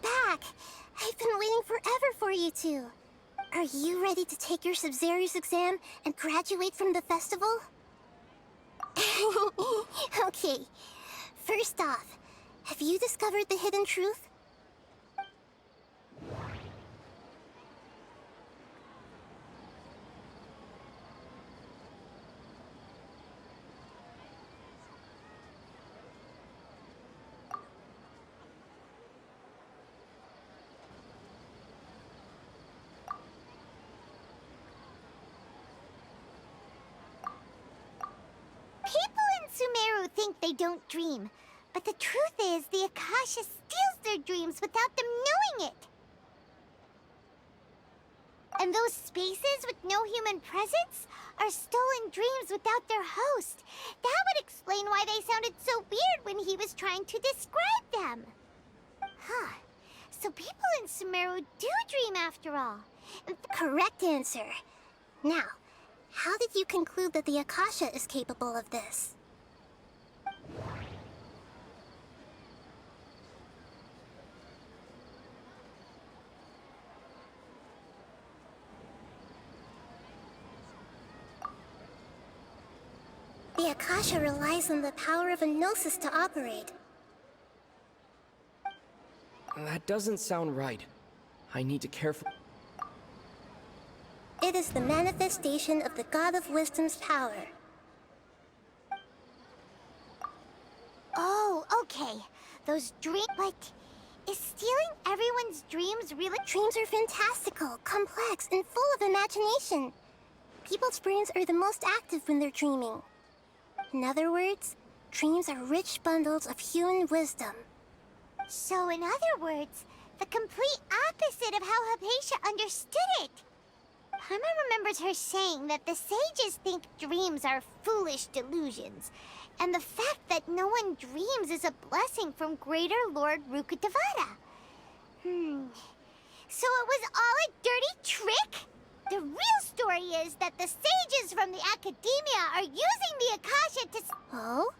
back! I've been waiting forever for you two. Are you ready to take your Sub-Zerius exam and graduate from the festival? Okay. First off, have you discovered the hidden truth? People in Sumeru think they don't dream, but the truth is the Akasha steals their dreams without them knowing it. And those spaces with no human presence are stolen dreams without their host. That would explain why they sounded so weird when he was trying to describe them. Huh. So people in Sumeru do dream after all. Correct answer. Now, how did you conclude that the Akasha is capable of this? The Akasha relies on the power of a gnosis to operate. That doesn't sound right. I need to carefully... It is the manifestation of the God of Wisdom's power. Oh, okay. Those dreams... But is stealing everyone's dreams really... Dreams are fantastical, complex, and full of imagination. People's brains are the most active when they're dreaming. In other words, dreams are rich bundles of human wisdom. So in other words, the complete opposite of how Hypatia understood it. Paimon remembers her saying that the sages think dreams are foolish delusions, and the fact that no one dreams is a blessing from Greater Lord Rukkhadevata. So it was all a dirty trick? The real story is that the sages from the Academia are using the Akasha to... Oh?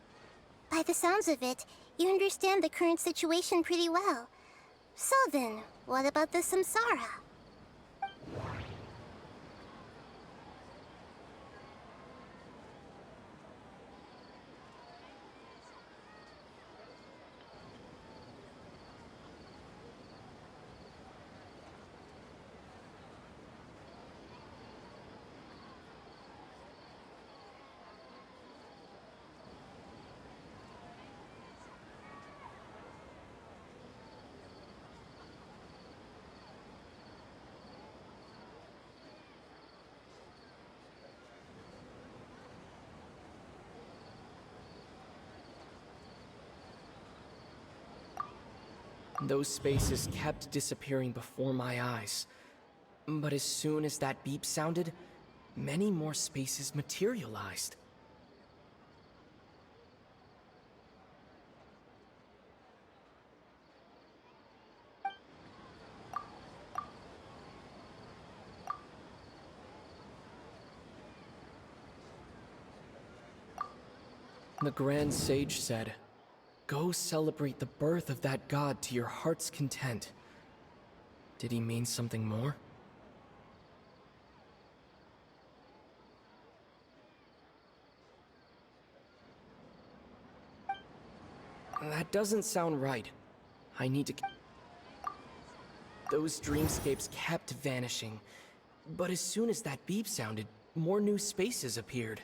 By the sounds of it, you understand the current situation pretty well. So then, what about the Samsara? Those spaces kept disappearing before my eyes. But as soon as that beep sounded, many more spaces materialized. The Grand Sage said, "Go celebrate the birth of that god to your heart's content." Did he mean something more? That doesn't sound right. I need to... Those dreamscapes kept vanishing. But as soon as that beep sounded, more new spaces appeared.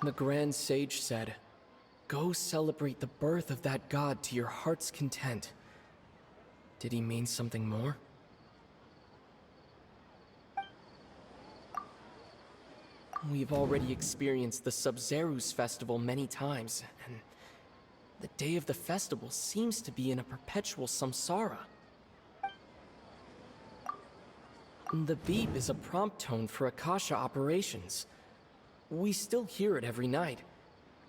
The Grand Sage said, "Go celebrate the birth of that god to your heart's content." Did he mean something more? We've already experienced the Sub-Zerus festival many times, and the day of the festival seems to be in a perpetual samsara. The beep is a prompt tone for Akasha operations. We still hear it every night,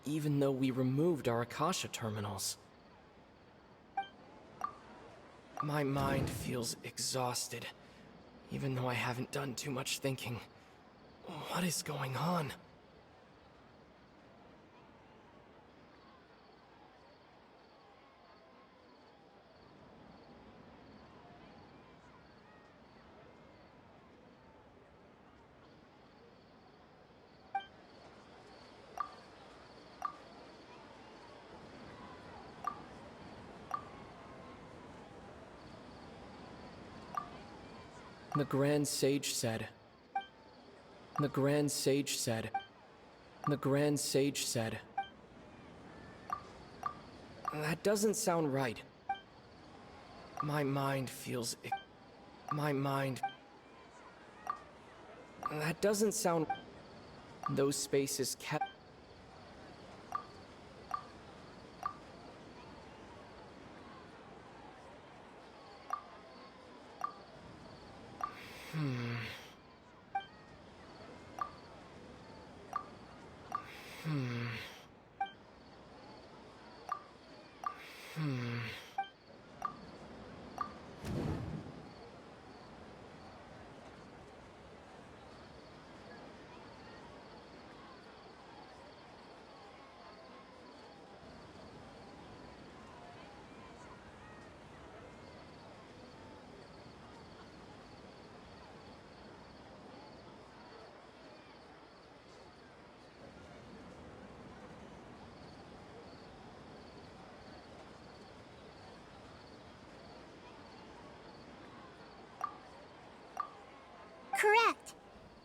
even though we removed our Akasha terminals. My mind feels exhausted, even though I haven't done too much thinking. What is going on? The Grand Sage said. The Grand Sage said. The Grand Sage said. That doesn't sound right. My mind feels... My mind... That doesn't sound... Those spaces kept... Correct.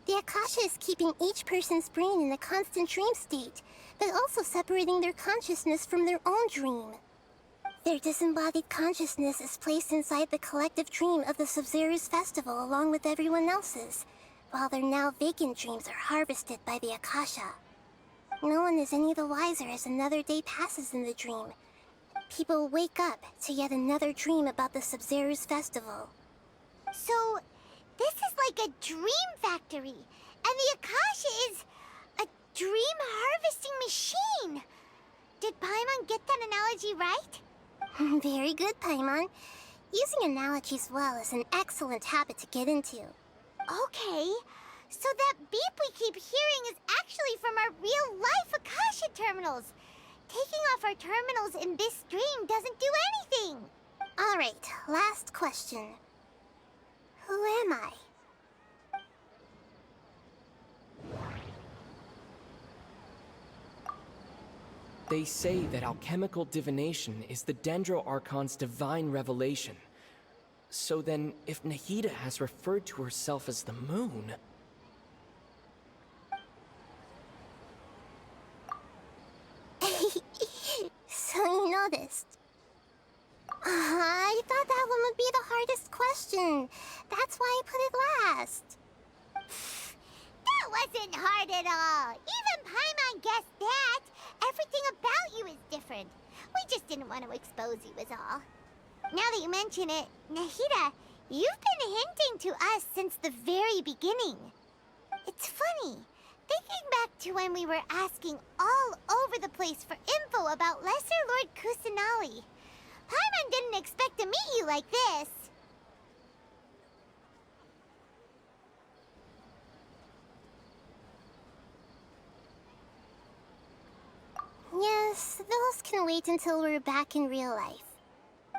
The Akasha is keeping each person's brain in a constant dream state, but also separating their consciousness from their own dream. Their disembodied consciousness is placed inside the collective dream of the Sub-Zerus festival along with everyone else's, while their now vacant dreams are harvested by the Akasha. No one is any the wiser as another day passes in the dream. People wake up to yet another dream about the Sub-Zerus festival. So, this is like a dream factory, and the Akasha is a dream harvesting machine. Did Paimon get that analogy right? Very good, Paimon. Using analogies well is an excellent habit to get into. Okay, so that beep we keep hearing is actually from our real-life Akasha terminals. Taking off our terminals in this dream doesn't do anything. Alright, last question. Who am I? They say that alchemical divination is the Dendro Archon's divine revelation. So then, if Nahida has referred to herself as the moon... So you noticed. I thought that one would be the hardest question. That's why I put it last. That wasn't hard at all. Even Paimon guessed that. Everything about you is different. We just didn't want to expose you is all. Now that you mention it, Nahida, you've been hinting to us since the very beginning. It's funny. Thinking back to when we were asking all over the place for info about Lesser Lord Kusanali, Paimon didn't expect to meet you like this. Yes, those can wait until we're back in real life.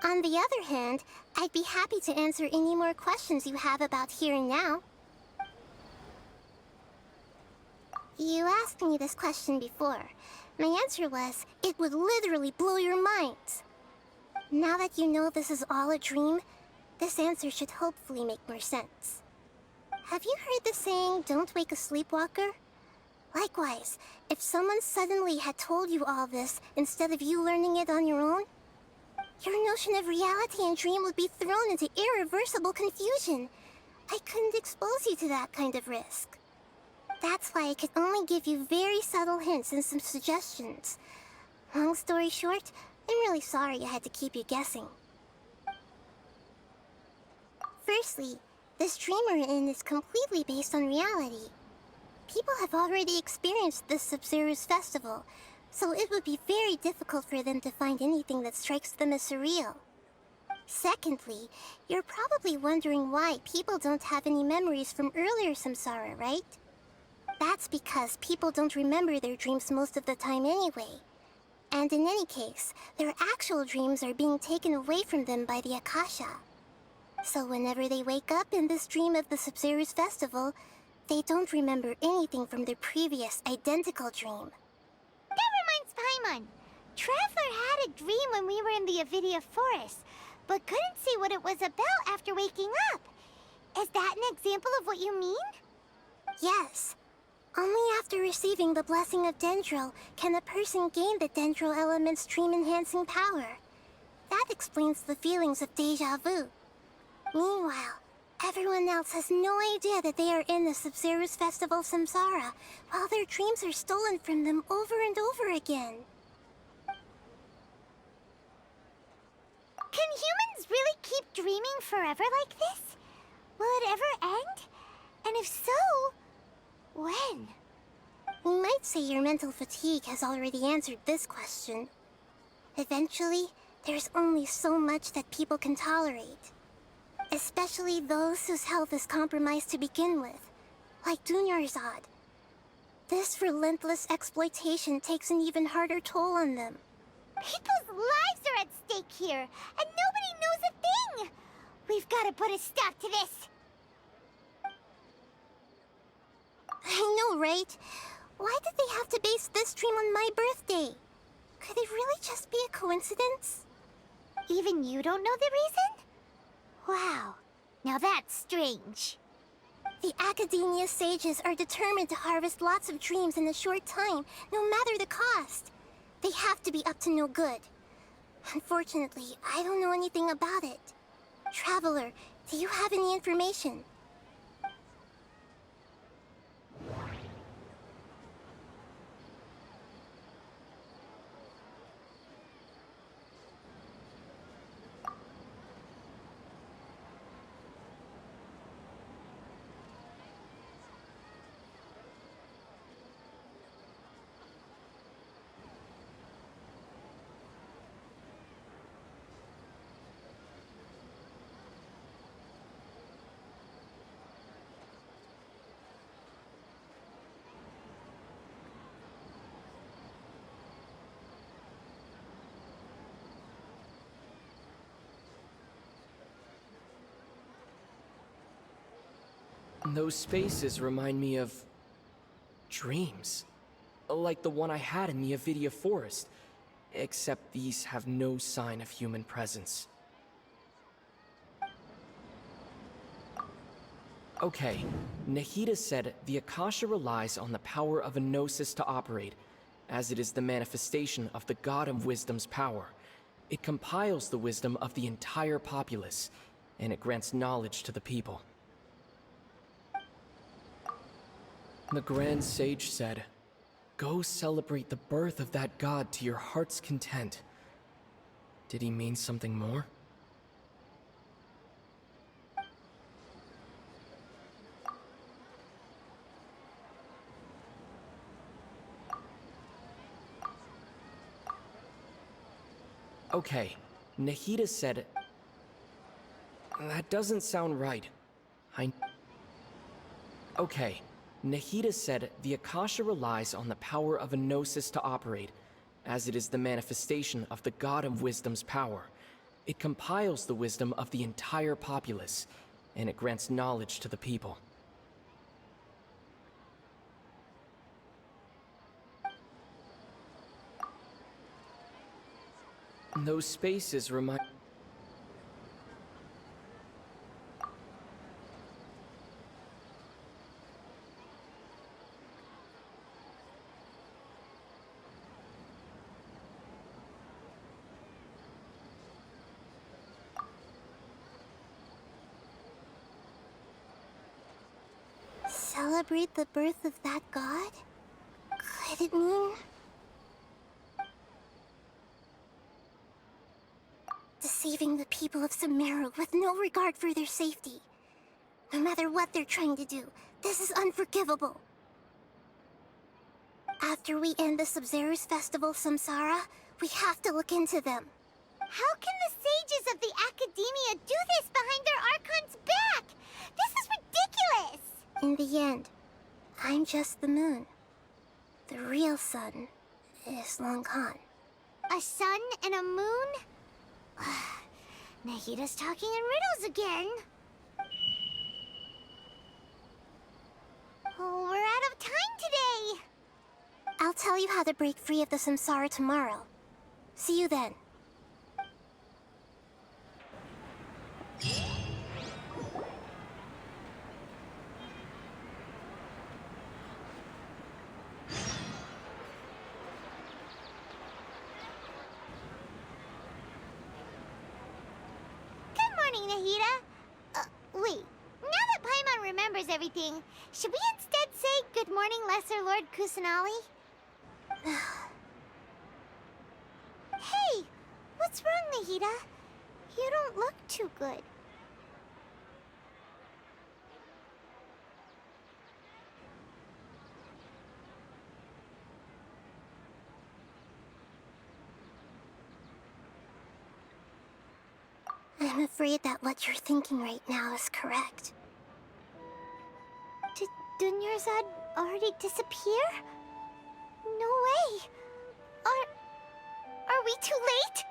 On the other hand, I'd be happy to answer any more questions you have about here and now. You asked me this question before. My answer was, it would literally blow your mind. Now that you know this is all a dream, this answer should hopefully make more sense. Have you heard the saying, don't wake a sleepwalker? Likewise, if someone suddenly had told you all this instead of you learning it on your own, your notion of reality and dream would be thrown into irreversible confusion. I couldn't expose you to that kind of risk. That's why I could only give you very subtle hints and some suggestions. Long story short, I'm really sorry I had to keep you guessing. Firstly, this dream we're in is completely based on reality. People have already experienced this Sub-Zero's festival, so it would be very difficult for them to find anything that strikes them as surreal. Secondly, you're probably wondering why people don't have any memories from earlier samsara, right? That's because people don't remember their dreams most of the time anyway. And in any case, their actual dreams are being taken away from them by the Akasha. So whenever they wake up in this dream of the Sub-Zero's festival, they don't remember anything from their previous identical dream. That reminds Paimon. Traveler had a dream when we were in the Avidia Forest, but couldn't see what it was about after waking up. Is that an example of what you mean? Yes. Only after receiving the blessing of Dendro can a person gain the Dendro element's dream-enhancing power. That explains the feelings of deja vu. Meanwhile, everyone else has no idea that they are in the Sub-Zero's festival samsara, while their dreams are stolen from them over and over again. Can humans really keep dreaming forever like this? Will it ever end? And if so, when? We might say your mental fatigue has already answered this question. Eventually, there's only so much that people can tolerate. Especially those whose health is compromised to begin with, like Dunyarzad. This relentless exploitation takes an even harder toll on them. People's lives are at stake here, and nobody knows a thing! We've got to put a stop to this! I know, right? Why did they have to base this dream on my birthday? Could it really just be a coincidence? Even you don't know the reason? Wow, now that's strange. The Academia sages are determined to harvest lots of dreams in a short time, no matter the cost. They have to be up to no good. Unfortunately, I don't know anything about it. Traveler, do you have any information? Those spaces remind me of dreams. Like the one I had in the Avidia Forest. Except these have no sign of human presence. Okay, Nahida said the Akasha relies on the power of a gnosis to operate, as it is the manifestation of the God of Wisdom's power. It compiles the wisdom of the entire populace, and it grants knowledge to the people. The Grand Sage said, "Go celebrate the birth of that god to your heart's content." Did he mean something more? Okay, Nahida said... That doesn't sound right. Okay, Nahida said the Akasha relies on the power of a gnosis to operate, as it is the manifestation of the God of Wisdom's power. It compiles the wisdom of the entire populace, and it grants knowledge to the people. Those spaces remind... So, Celebrate the birth of that god? Could it mean... deceiving the people of Sumeru with no regard for their safety? No matter what they're trying to do, this is unforgivable. After we end the Sub-Zero's festival, Samsara, we have to look into them. How can the sages of the Academia do this behind their Archon's back? This is ridiculous! In the end, I'm just the moon. The real sun is long gone. A sun and a moon? Nahida's talking in riddles again. Oh, we're out of time today. I'll tell you how to break free of the Samsara tomorrow. See you then. Nahida? Wait. Now that Paimon remembers everything, should we instead say good morning, Lesser Lord Kusanali? Hey! What's wrong, Nahida? You don't look too good. I'm afraid that what you're thinking right now is correct. Did Dunyarzad already disappear? No way! Are we too late?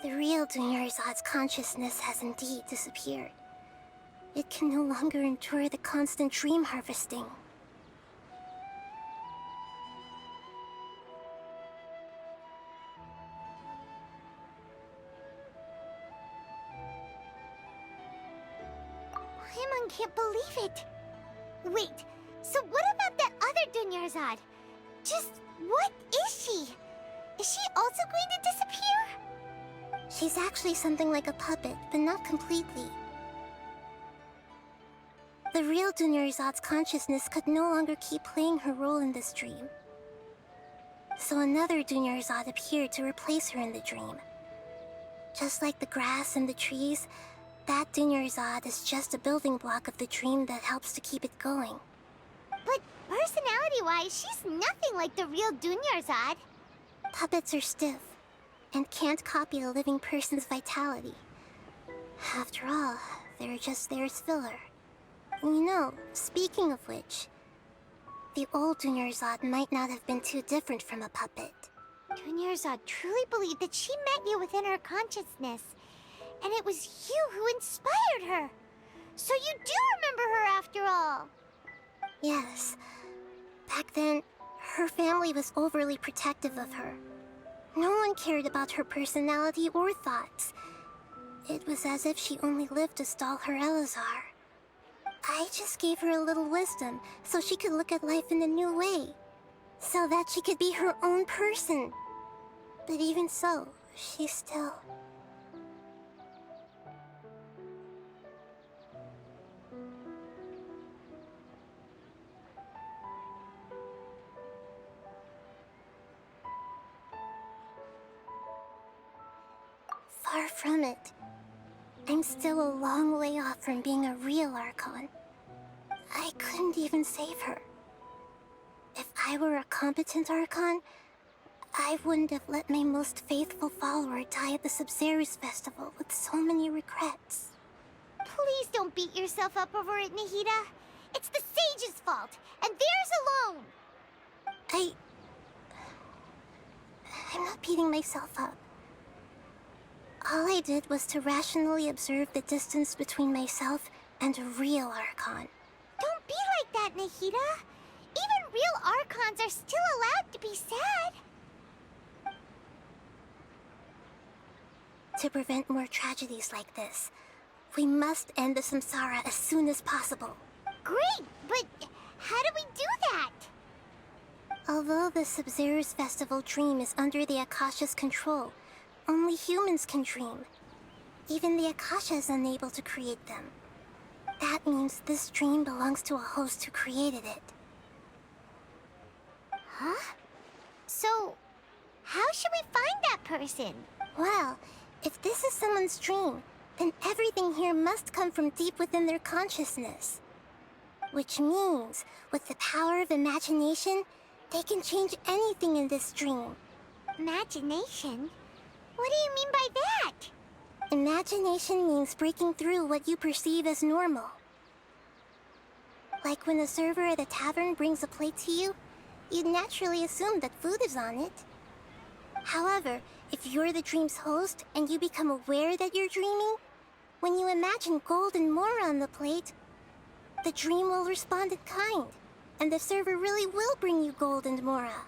The real Dunyarzad's consciousness has indeed disappeared. It can no longer endure the constant dream harvesting. Paimon can't believe it. Wait, so what about that other Dunyarzad? Just what is she? Is she also going to disappear? She's actually something like a puppet, but not completely. The real Dunyarzad's consciousness could no longer keep playing her role in this dream. So another Dunyarzad appeared to replace her in the dream. Just like the grass and the trees, that Dunyarzad is just a building block of the dream that helps to keep it going. But personality-wise, she's nothing like the real Dunyarzad. Puppets are stiff, and can't copy a living person's vitality. After all, they're just there as filler. You know, speaking of which, the old Dunyarzad might not have been too different from a puppet. Dunyarzad truly believed that she met you within her consciousness, and it was you who inspired her. So you do remember her after all. Yes. Back then, her family was overly protective of her. No one cared about her personality or thoughts. It was as if she only lived to stall her Elazar. I just gave her a little wisdom so she could look at life in a new way. So that she could be her own person. But even so, she still... Far from it. I'm still a long way off from being a real Archon. I couldn't even save her. If I were a competent Archon, I wouldn't have let my most faithful follower die at the Sub-Zero's festival with so many regrets. Please don't beat yourself up over it, Nahida. It's the sage's fault, and theirs alone. I'm not beating myself up. All I did was to rationally observe the distance between myself and a real Archon. Don't be like that, Nahida. Even real Archons are still allowed to be sad. To prevent more tragedies like this, we must end the Samsara as soon as possible. Great, but how do we do that? Although the Sub-Zero's festival dream is under the Akasha's control, only humans can dream. Even the Akasha is unable to create them. That means this dream belongs to a host who created it. Huh? So, how should we find that person? Well, if this is someone's dream, then everything here must come from deep within their consciousness. Which means, with the power of imagination, they can change anything in this dream. Imagination? What do you mean by that? Imagination means breaking through what you perceive as normal. Like when a server at a tavern brings a plate to you, you'd naturally assume that food is on it. However, if you're the dream's host and you become aware that you're dreaming, when you imagine gold and more on the plate, the dream will respond in kind, and the server really will bring you gold and mora.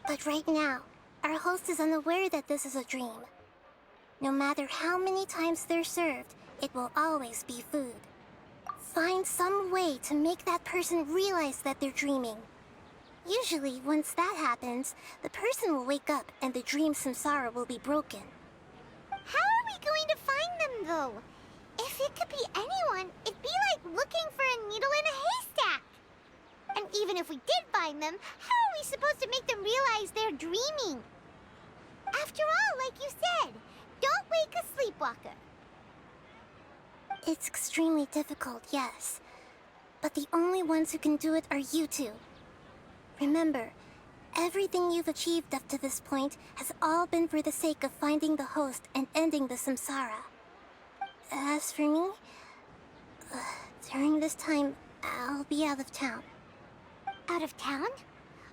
But right now, our host is unaware that this is a dream. No matter how many times they're served, it will always be food. Find some way to make that person realize that they're dreaming. Usually, once that happens, the person will wake up and the dream samsara will be broken. How are we going to find them, though? If it could be anyone, it'd be like looking for a needle in a haystack. And even if we did find them, how are we supposed to make them realize they're dreaming? After all, like you said, don't wake a sleepwalker. It's extremely difficult, yes. But the only ones who can do it are you two. Remember, everything you've achieved up to this point has all been for the sake of finding the host and ending the samsara. As for me, during this time, I'll be out of town. Out of town?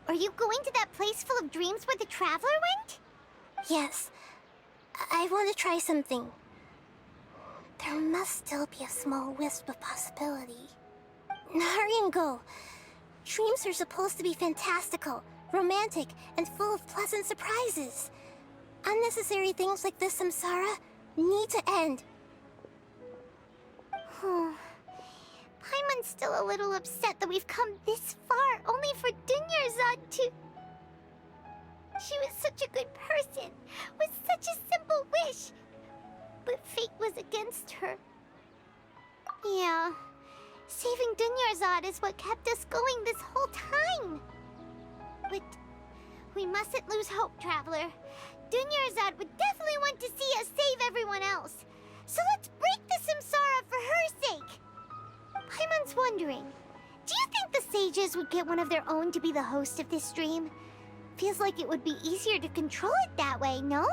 Are you going to that place full of dreams where the traveler went? Yes, I want to try something. There must still be a small wisp of possibility. Hurry and go. Dreams are supposed to be fantastical, romantic, and full of pleasant surprises. Unnecessary things like this samsara need to end. Paimon's still a little upset that we've come this far only for Dunyarzad to... She was such a good person, with such a simple wish. But fate was against her. Yeah, saving Dunyarzad is what kept us going this whole time. But we mustn't lose hope, Traveler. Dunyarzad would definitely want to see us save everyone else. So let's break the samsara for her sake. Paimon's wondering, do you think the sages would get one of their own to be the host of this dream? Feels like it would be easier to control it that way, no?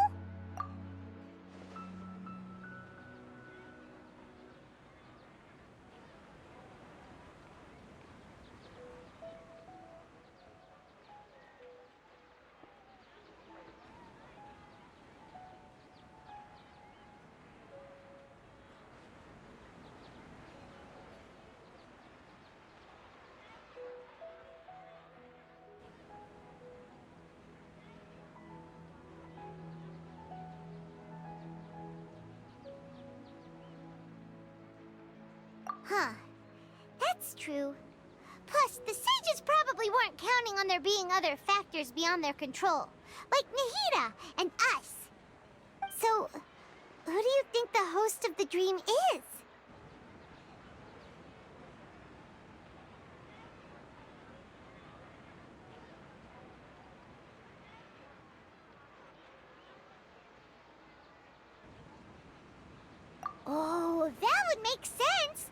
Huh. That's true. Plus, the sages probably weren't counting on there being other factors beyond their control, like Nahida and us. So, who do you think the host of the dream is? Oh, that would make sense.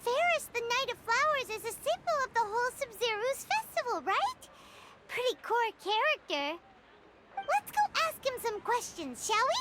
Ferris, the Knight of Flowers, is a symbol of the wholesome Zeru's festival, right? Pretty core character. Let's go ask him some questions, shall we?